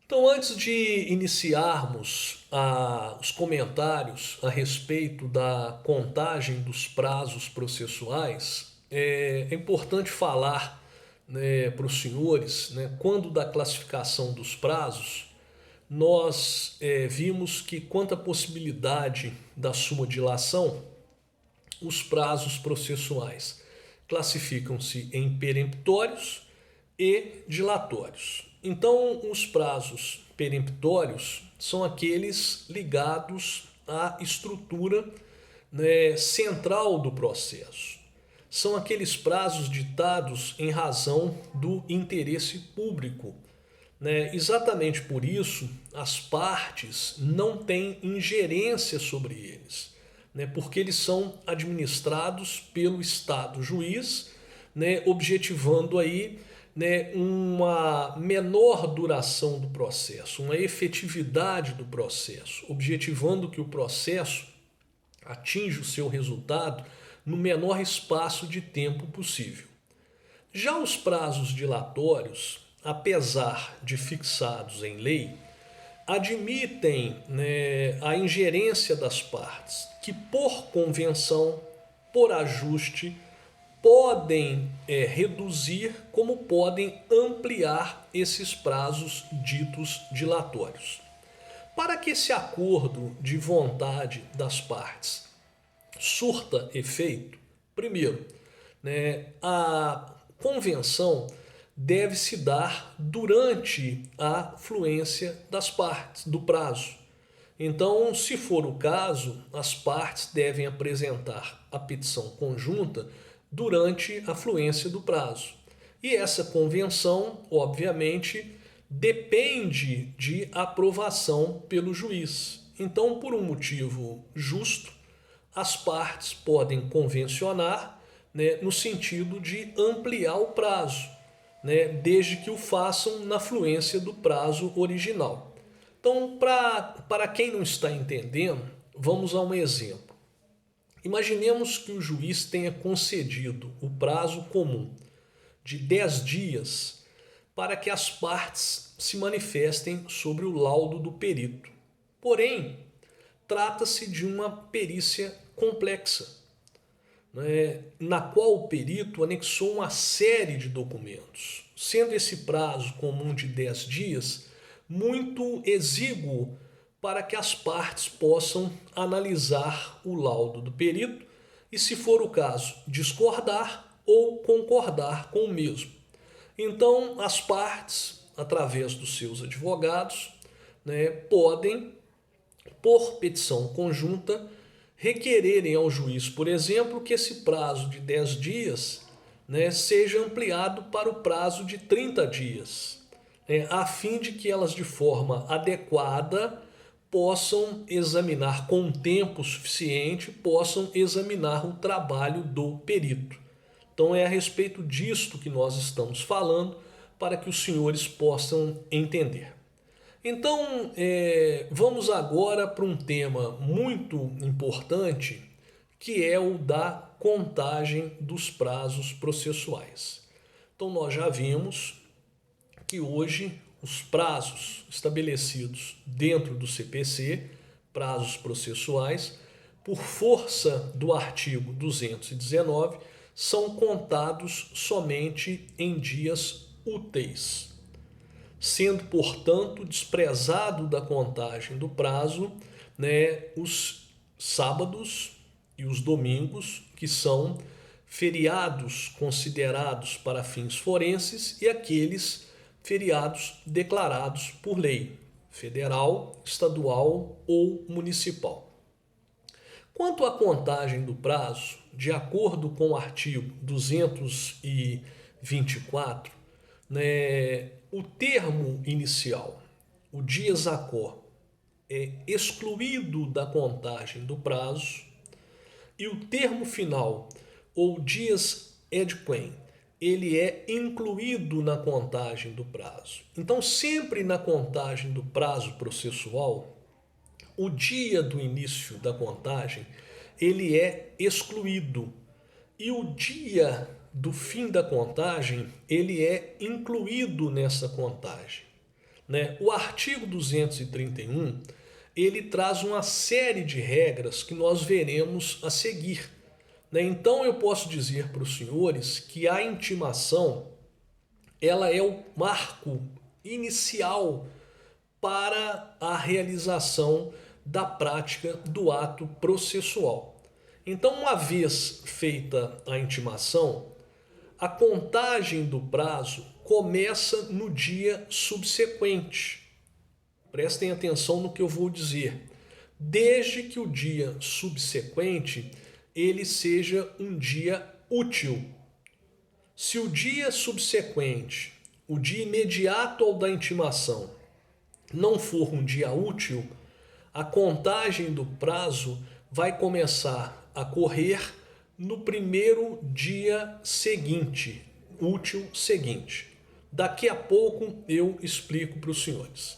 Então, antes de iniciarmos os comentários a respeito da contagem dos prazos processuais, é importante falar, né, para os senhores, né, quando da classificação dos prazos, nós vimos que, quanto à possibilidade da sua dilação, os prazos processuais classificam-se em peremptórios e dilatórios. Então, os prazos peremptórios são aqueles ligados à estrutura, né, central do processo. São aqueles prazos ditados em razão do interesse público, né? Exatamente por isso, as partes não têm ingerência sobre eles, né? Porque eles são administrados pelo Estado juiz, né? Objetivando aí, né, uma menor duração do processo, uma efetividade do processo, objetivando que o processo atinja o seu resultado no menor espaço de tempo possível. Já os prazos dilatórios, apesar de fixados em lei, admitem, né, a ingerência das partes, que por convenção, por ajuste, podem reduzir como podem ampliar esses prazos ditos dilatórios. Para que esse acordo de vontade das partes surta efeito, primeiro, né, a convenção deve se dar durante a fluência das partes, do prazo. Então, se for o caso, as partes devem apresentar a petição conjunta durante a fluência do prazo. E essa convenção, obviamente, depende de aprovação pelo juiz. Então, por um motivo justo, as partes podem convencionar, né, no sentido de ampliar o prazo, né, desde que o façam na fluência do prazo original. Então, para quem não está entendendo, vamos a um exemplo. Imaginemos que o juiz tenha concedido o prazo comum de 10 dias para que as partes se manifestem sobre o laudo do perito. Porém, trata-se de uma perícia complexa, né, na qual o perito anexou uma série de documentos, sendo esse prazo comum de 10 dias muito exíguo para que as partes possam analisar o laudo do perito e, se for o caso, discordar ou concordar com o mesmo. Então, as partes, através dos seus advogados, né, podem, por petição conjunta, requererem ao juiz, por exemplo, que esse prazo de 10 dias, né, seja ampliado para o prazo de 30 dias, né, a fim de que elas, de forma adequada, possam examinar com tempo suficiente, possam examinar o trabalho do perito. Então é a respeito disto que nós estamos falando, para que os senhores possam entender. Então, vamos agora para um tema muito importante, que é o da contagem dos prazos processuais. Então, nós já vimos que hoje os prazos estabelecidos dentro do CPC, prazos processuais, por força do artigo 219, são contados somente em dias úteis, sendo, portanto, desprezado da contagem do prazo, né, os sábados e os domingos, que são feriados considerados para fins forenses, e aqueles feriados declarados por lei, federal, estadual ou municipal. Quanto à contagem do prazo, de acordo com o artigo 224, né, o termo inicial, o dies acor, é excluído da contagem do prazo, e o termo final, ou dies ad quem, ele é incluído na contagem do prazo. Então, sempre na contagem do prazo processual, o dia do início da contagem, ele é excluído, e o dia do fim da contagem, ele é incluído nessa contagem. né? O artigo 231, ele traz uma série de regras que nós veremos a seguir, né? Então eu posso dizer para os senhores que a intimação ela é o marco inicial para a realização da prática do ato processual. Então, uma vez feita a intimação, a contagem do prazo começa no dia subsequente. Prestem atenção no que eu vou dizer. Desde que o dia subsequente ele seja um dia útil. Se o dia subsequente, o dia imediato ao da intimação, não for um dia útil, a contagem do prazo vai começar a correr no primeiro dia seguinte, útil seguinte. Daqui a pouco eu explico para os senhores.